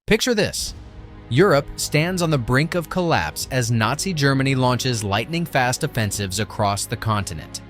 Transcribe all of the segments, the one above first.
Picture this. Europe stands on the brink of collapse as Nazi Germany launches lightning-fast offensives across the continent.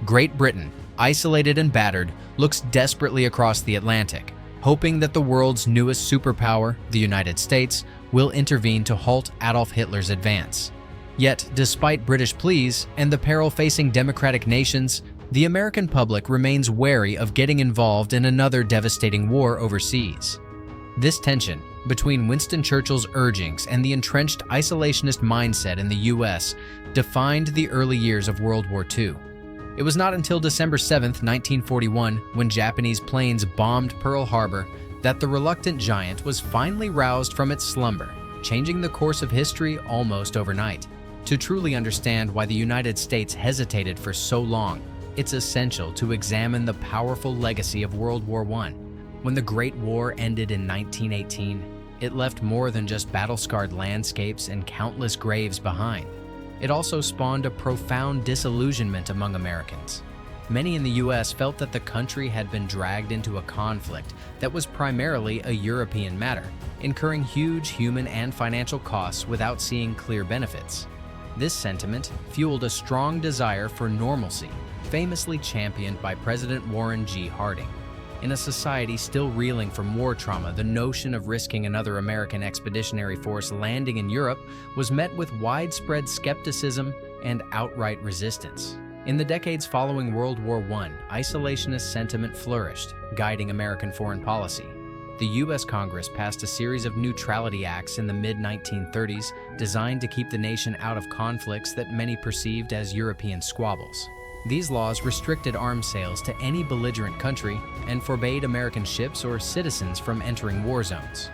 Great Britain, isolated and battered, looks desperately across the Atlantic, hoping that the world's newest superpower, the United States, will intervene to halt Adolf Hitler's advance. Yet, despite British pleas and the peril facing democratic nations, the American public remains wary of getting involved in another devastating war overseas. This tension between Winston Churchill's urgings and the entrenched isolationist mindset in the U.S. defined the early years of World War II. It was not until December 7, 1941, when Japanese planes bombed Pearl Harbor, that the reluctant giant was finally roused from its slumber, changing the course of history almost overnight. To truly understand why the United States hesitated for so long, it's essential to examine the powerful legacy of World War I. When the Great War ended in 1918, it left more than just battle-scarred landscapes and countless graves behind. It also spawned a profound disillusionment among Americans. Many in the U.S. felt that the country had been dragged into a conflict that was primarily a European matter, incurring huge human and financial costs without seeing clear benefits. This sentiment fueled a strong desire for normalcy, famously championed by President Warren G. Harding. In a society still reeling from war trauma, the notion of risking another American expeditionary force landing in Europe was met with widespread skepticism and outright resistance. In the decades following World War I, isolationist sentiment flourished, guiding American foreign policy. The U.S. Congress passed a series of neutrality acts in the mid-1930s designed to keep the nation out of conflicts that many perceived as European squabbles. These laws restricted arms sales to any belligerent country and forbade American ships or citizens from entering war zones.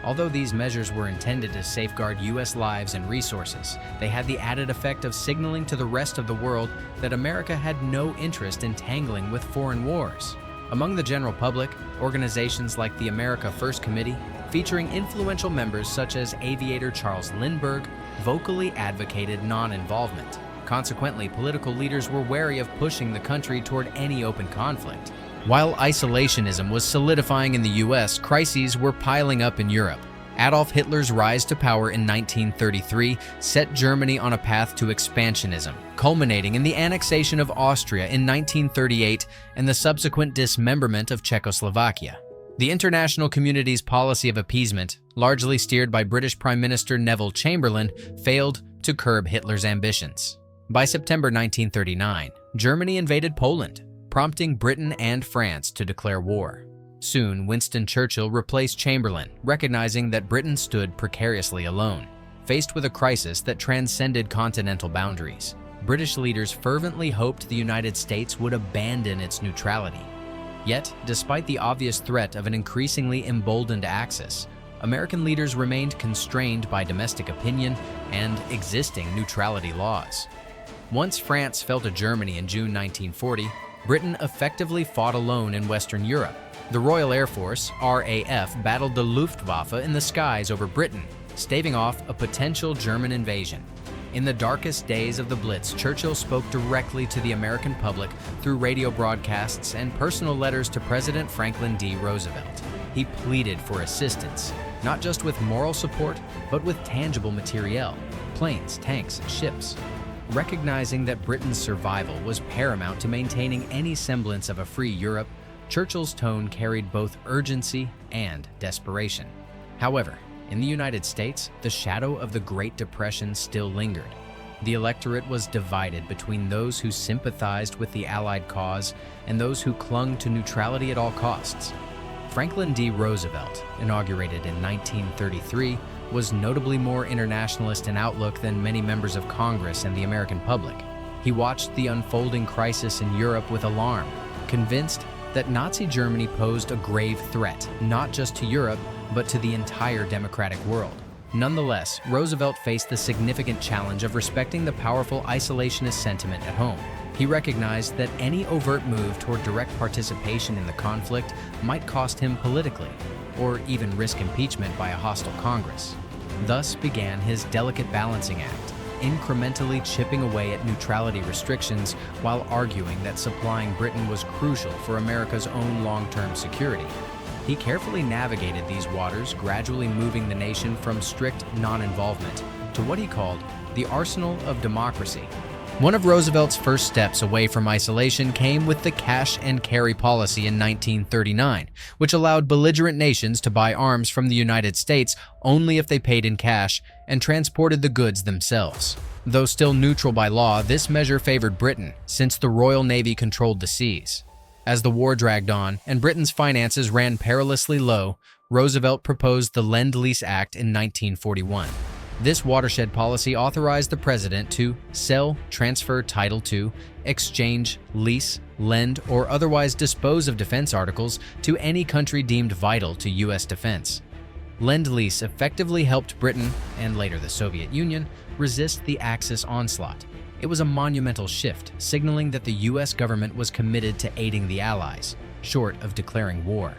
Although these measures were intended to safeguard U.S. lives and resources, they had the added effect of signaling to the rest of the world that America had no interest in tangling with foreign wars. Among the general public, organizations like the America First Committee, featuring influential members such as aviator Charles Lindbergh, vocally advocated non-involvement. Consequently, political leaders were wary of pushing the country toward any open conflict. While isolationism was solidifying in the U.S., crises were piling up in Europe. Adolf Hitler's rise to power in 1933 set Germany on a path to expansionism, culminating in the annexation of Austria in 1938 and the subsequent dismemberment of Czechoslovakia. The international community's policy of appeasement, largely steered by British Prime Minister Neville Chamberlain, failed to curb Hitler's ambitions. By September 1939, Germany invaded Poland, prompting Britain and France to declare war. Soon, Winston Churchill replaced Chamberlain, recognizing that Britain stood precariously alone. Faced with a crisis that transcended continental boundaries, British leaders fervently hoped the United States would abandon its neutrality. Yet, despite the obvious threat of an increasingly emboldened Axis, American leaders remained constrained by domestic opinion and existing neutrality laws. Once France fell to Germany in June 1940, Britain effectively fought alone in Western Europe. The Royal Air Force, RAF, battled the Luftwaffe in the skies over Britain, staving off a potential German invasion. In the darkest days of the Blitz, Churchill spoke directly to the American public through radio broadcasts and personal letters to President Franklin D. Roosevelt. He pleaded for assistance, not just with moral support, but with tangible materiel, planes, tanks, and ships. Recognizing that Britain's survival was paramount to maintaining any semblance of a free Europe, Churchill's tone carried both urgency and desperation. However, in the United States, the shadow of the Great Depression still lingered. The electorate was divided between those who sympathized with the Allied cause and those who clung to neutrality at all costs. Franklin D. Roosevelt, inaugurated in 1933, was notably more internationalist in outlook than many members of Congress and the American public. He watched the unfolding crisis in Europe with alarm, convinced that Nazi Germany posed a grave threat, not just to Europe, but to the entire democratic world. Nonetheless, Roosevelt faced the significant challenge of respecting the powerful isolationist sentiment at home. He recognized that any overt move toward direct participation in the conflict might cost him politically, or even risk impeachment by a hostile Congress. Thus began his delicate balancing act, incrementally chipping away at neutrality restrictions while arguing that supplying Britain was crucial for America's own long-term security. He carefully navigated these waters, gradually moving the nation from strict non-involvement to what he called the arsenal of democracy. One of Roosevelt's first steps away from isolation came with the cash and carry policy in 1939, which allowed belligerent nations to buy arms from the United States only if they paid in cash and transported the goods themselves. Though still neutral by law, this measure favored Britain, since the Royal Navy controlled the seas. As the war dragged on and Britain's finances ran perilously low, Roosevelt proposed the Lend-Lease Act in 1941. This watershed policy authorized the president to sell, transfer title to, exchange, lease, lend, or otherwise dispose of defense articles to any country deemed vital to U.S. defense. Lend-Lease effectively helped Britain, and later the Soviet Union, resist the Axis onslaught. It was a monumental shift, signaling that the U.S. government was committed to aiding the Allies, short of declaring war.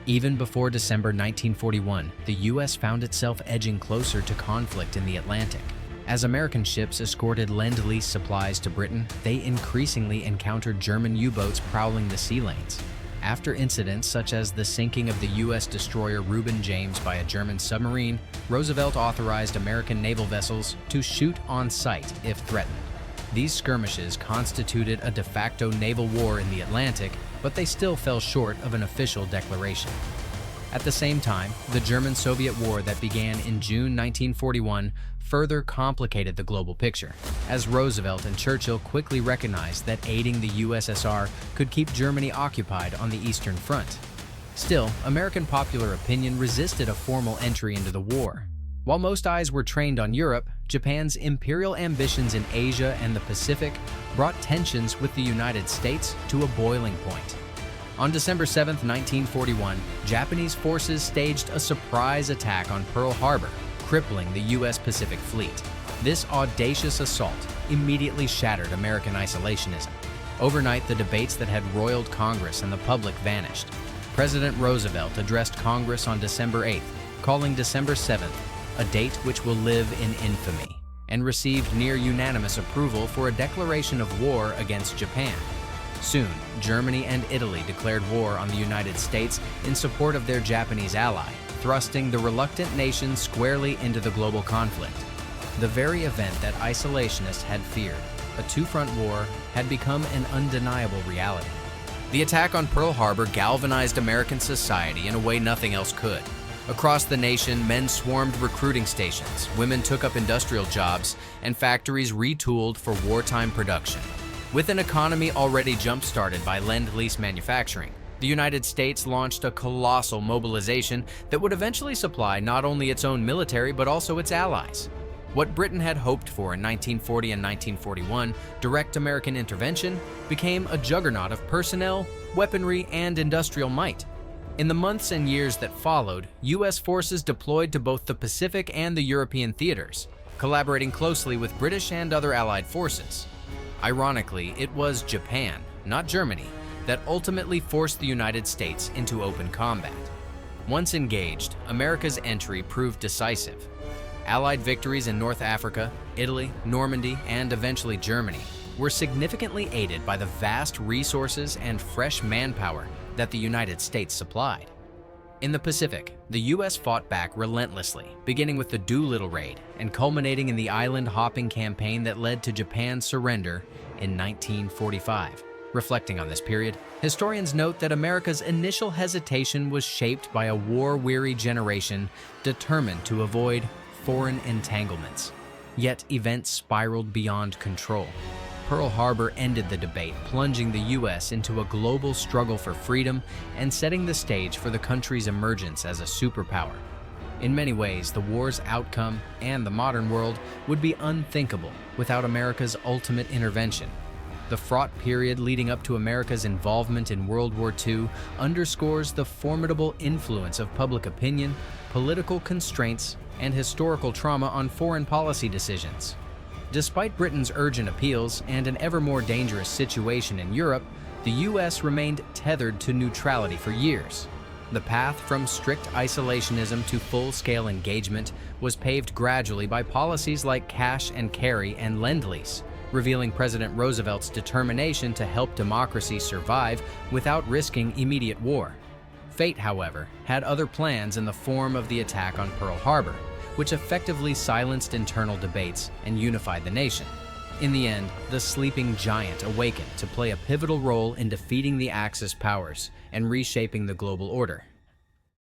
Even before December 1941, the U.S. found itself edging closer to conflict in the Atlantic. As American ships escorted Lend-Lease supplies to Britain, they increasingly encountered German U-boats prowling the sea lanes. After incidents such as the sinking of the U.S. destroyer Reuben James by a German submarine, Roosevelt authorized American naval vessels to shoot on sight if threatened. These skirmishes constituted a de facto naval war in the Atlantic, but they still fell short of an official declaration. At the same time, the German-Soviet War that began in June 1941 further complicated the global picture, as Roosevelt and Churchill quickly recognized that aiding the USSR could keep Germany occupied on the Eastern Front. Still, American popular opinion resisted a formal entry into the war. While most eyes were trained on Europe, Japan's imperial ambitions in Asia and the Pacific brought tensions with the United States to a boiling point. On December 7, 1941, Japanese forces staged a surprise attack on Pearl Harbor, crippling the U.S. Pacific Fleet. This audacious assault immediately shattered American isolationism. Overnight, the debates that had roiled Congress and the public vanished. President Roosevelt addressed Congress on December 8th, calling December 7th a date which will live in infamy, and received near unanimous approval for a declaration of war against Japan. Soon, Germany and Italy declared war on the United States in support of their Japanese ally, thrusting the reluctant nation squarely into the global conflict. The very event that isolationists had feared, a two-front war, had become an undeniable reality. The attack on Pearl Harbor galvanized American society in a way nothing else could. Across the nation, men swarmed recruiting stations, women took up industrial jobs, and factories retooled for wartime production. With an economy already jump-started by Lend-Lease manufacturing, the United States launched a colossal mobilization that would eventually supply not only its own military but also its allies. What Britain had hoped for in 1940 and 1941, direct American intervention, became a juggernaut of personnel, weaponry, and industrial might. In the months and years that followed, U.S. forces deployed to both the Pacific and the European theaters, collaborating closely with British and other Allied forces. Ironically, it was Japan, not Germany, that ultimately forced the United States into open combat. Once engaged, America's entry proved decisive. Allied victories in North Africa, Italy, Normandy, and eventually Germany were significantly aided by the vast resources and fresh manpower that the United States supplied. In the Pacific, the U.S. fought back relentlessly, beginning with the Doolittle Raid and culminating in the island-hopping campaign that led to Japan's surrender in 1945. Reflecting on this period, historians note that America's initial hesitation was shaped by a war-weary generation determined to avoid foreign entanglements. Yet events spiraled beyond control. Pearl Harbor ended the debate, plunging the U.S. into a global struggle for freedom and setting the stage for the country's emergence as a superpower. In many ways, the war's outcome and the modern world would be unthinkable without America's ultimate intervention. The fraught period leading up to America's involvement in World War II underscores the formidable influence of public opinion, political constraints, and historical trauma on foreign policy decisions. Despite Britain's urgent appeals and an ever more dangerous situation in Europe, the U.S. remained tethered to neutrality for years. The path from strict isolationism to full-scale engagement was paved gradually by policies like cash and carry and Lend-Lease, revealing President Roosevelt's determination to help democracy survive without risking immediate war. Fate, however, had other plans in the form of the attack on Pearl Harbor, which effectively silenced internal debates and unified the nation. In the end, the sleeping giant awakened to play a pivotal role in defeating the Axis powers and reshaping the global order.